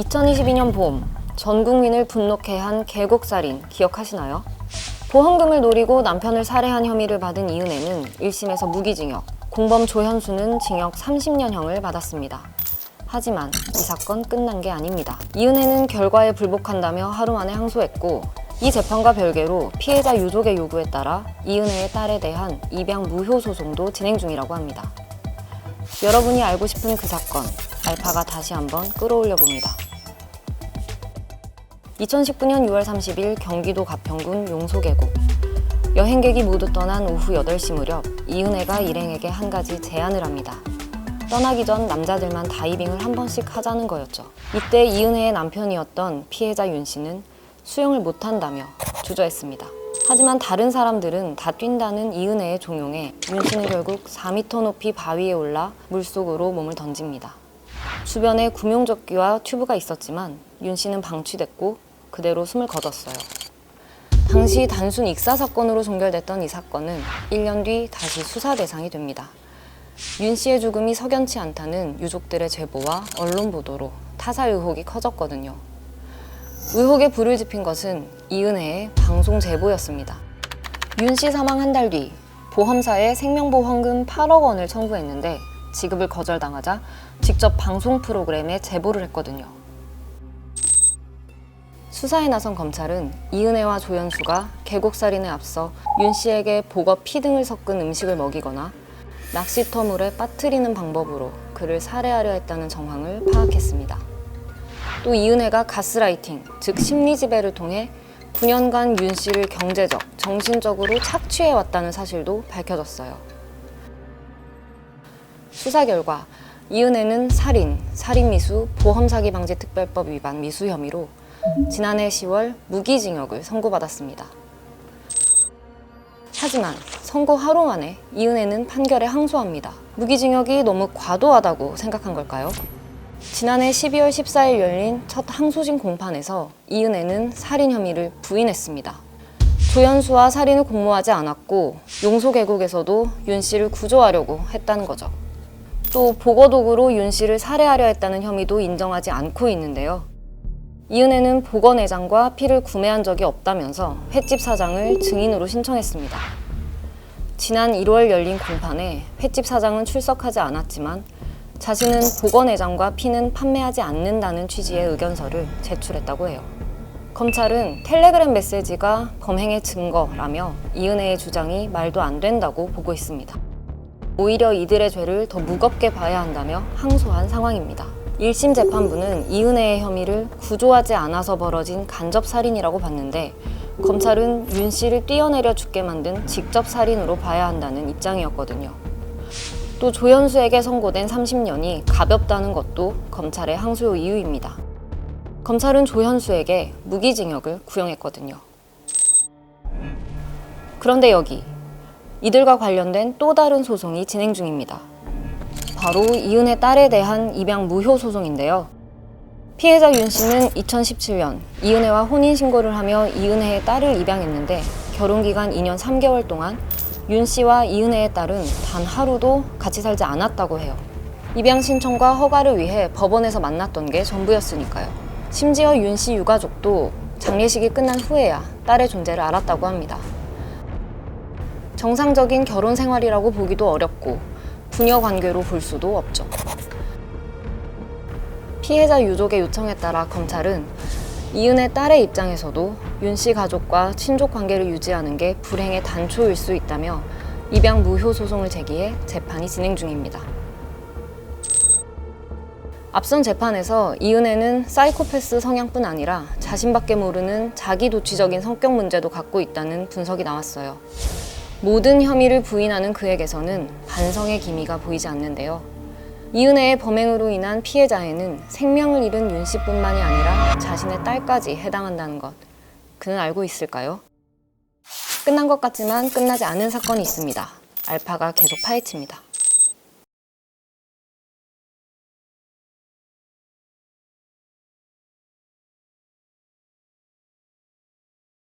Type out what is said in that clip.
2022년 봄, 전 국민을 분노케 한 계곡살인 기억하시나요? 보험금을 노리고 남편을 살해한 혐의를 받은 이은혜는 1심에서 무기징역, 공범 조현수는 징역 30년형을 받았습니다. 하지만 이 사건 끝난 게 아닙니다. 이은혜는 결과에 불복한다며 하루 만에 항소했고, 이 재판과 별개로 피해자 유족의 요구에 따라 이은혜의 딸에 대한 입양 무효 소송도 진행 중이라고 합니다. 여러분이 알고 싶은 그 사건, 알파가 다시 한번 끌어올려 봅니다. 2019년 6월 30일 경기도 가평군 용소계곡. 여행객이 모두 떠난 오후 8시 무렵 이은혜가 일행에게 한 가지 제안을 합니다. 떠나기 전 남자들만 다이빙을 한 번씩 하자는 거였죠. 이때 이은혜의 남편이었던 피해자 윤 씨는 수영을 못한다며 주저했습니다. 하지만 다른 사람들은 다 뛴다는 이은혜의 종용에 윤 씨는 결국 4m 높이 바위에 올라 물속으로 몸을 던집니다. 주변에 구명조끼와 튜브가 있었지만 윤 씨는 방치됐고 그대로 숨을 거뒀어요. 당시 단순 익사 사건으로 종결됐던 이 사건은 1년 뒤 다시 수사 대상이 됩니다. 윤 씨의 죽음이 석연치 않다는 유족들의 제보와 언론 보도로 타살 의혹이 커졌거든요. 의혹에 불을 지핀 것은 이은혜의 방송 제보였습니다. 윤 씨 사망 한 달 뒤 보험사에 생명보험금 8억 원을 청구했는데 지급을 거절당하자 직접 방송 프로그램에 제보를 했거든요. 수사에 나선 검찰은 이은혜와 조현수가 계곡살인에 앞서 윤 씨에게 복어 피 등을 섞은 음식을 먹이거나 낚시터물에 빠뜨리는 방법으로 그를 살해하려 했다는 정황을 파악했습니다. 또 이은혜가 가스라이팅, 즉 심리지배를 통해 9년간 윤 씨를 경제적, 정신적으로 착취해왔다는 사실도 밝혀졌어요. 수사 결과 이은혜는 살인, 살인미수, 보험사기방지특별법 위반 미수 혐의로 지난해 10월 무기징역을 선고받았습니다. 하지만 선고 하루 만에 이은혜는 판결에 항소합니다. 무기징역이 너무 과도하다고 생각한 걸까요? 지난해 12월 14일 열린 첫 항소심 공판에서 이은혜는 살인 혐의를 부인했습니다. 조현수와 살인을 공모하지 않았고 용소계곡에서도 윤 씨를 구조하려고 했다는 거죠. 또 보거도구로 윤 씨를 살해하려 했다는 혐의도 인정하지 않고 있는데요. 이은혜는 보건회장과 피를 구매한 적이 없다면서 횟집 사장을 증인으로 신청했습니다. 지난 1월 열린 공판에 횟집 사장은 출석하지 않았지만 자신은 보건회장과 피는 판매하지 않는다는 취지의 의견서를 제출했다고 해요. 검찰은 텔레그램 메시지가 범행의 증거라며 이은혜의 주장이 말도 안 된다고 보고 있습니다. 오히려 이들의 죄를 더 무겁게 봐야 한다며 항소한 상황입니다. 1심 재판부는 이은혜의 혐의를 구조하지 않아서 벌어진 간접살인이라고 봤는데 검찰은 윤 씨를 뛰어내려 죽게 만든 직접살인으로 봐야 한다는 입장이었거든요. 또 조현수에게 선고된 30년이 가볍다는 것도 검찰의 항소 이유입니다. 검찰은 조현수에게 무기징역을 구형했거든요. 그런데 여기 이들과 관련된 또 다른 소송이 진행 중입니다. 바로 이은혜 딸에 대한 입양 무효 소송인데요. 피해자 윤 씨는 2017년 이은혜와 혼인신고를 하며 이은혜의 딸을 입양했는데 결혼기간 2년 3개월 동안 윤 씨와 이은혜의 딸은 단 하루도 같이 살지 않았다고 해요. 입양 신청과 허가를 위해 법원에서 만났던 게 전부였으니까요. 심지어 윤 씨 유가족도 장례식이 끝난 후에야 딸의 존재를 알았다고 합니다. 정상적인 결혼 생활이라고 보기도 어렵고 부녀 관계로 볼 수도 없죠. 피해자 유족의 요청에 따라 검찰은 이은혜 딸의 입장에서도 윤 씨 가족과 친족 관계를 유지하는 게 불행의 단초일 수 있다며 입양 무효 소송을 제기해 재판이 진행 중입니다. 앞선 재판에서 이은혜는 사이코패스 성향뿐 아니라 자신밖에 모르는 자기도취적인 성격 문제도 갖고 있다는 분석이 나왔어요. 모든 혐의를 부인하는 그에게서는 반성의 기미가 보이지 않는데요. 이은혜의 범행으로 인한 피해자에는 생명을 잃은 윤 씨뿐만이 아니라 자신의 딸까지 해당한다는 것, 그는 알고 있을까요? 끝난 것 같지만 끝나지 않은 사건이 있습니다. 알파가 계속 파헤칩니다.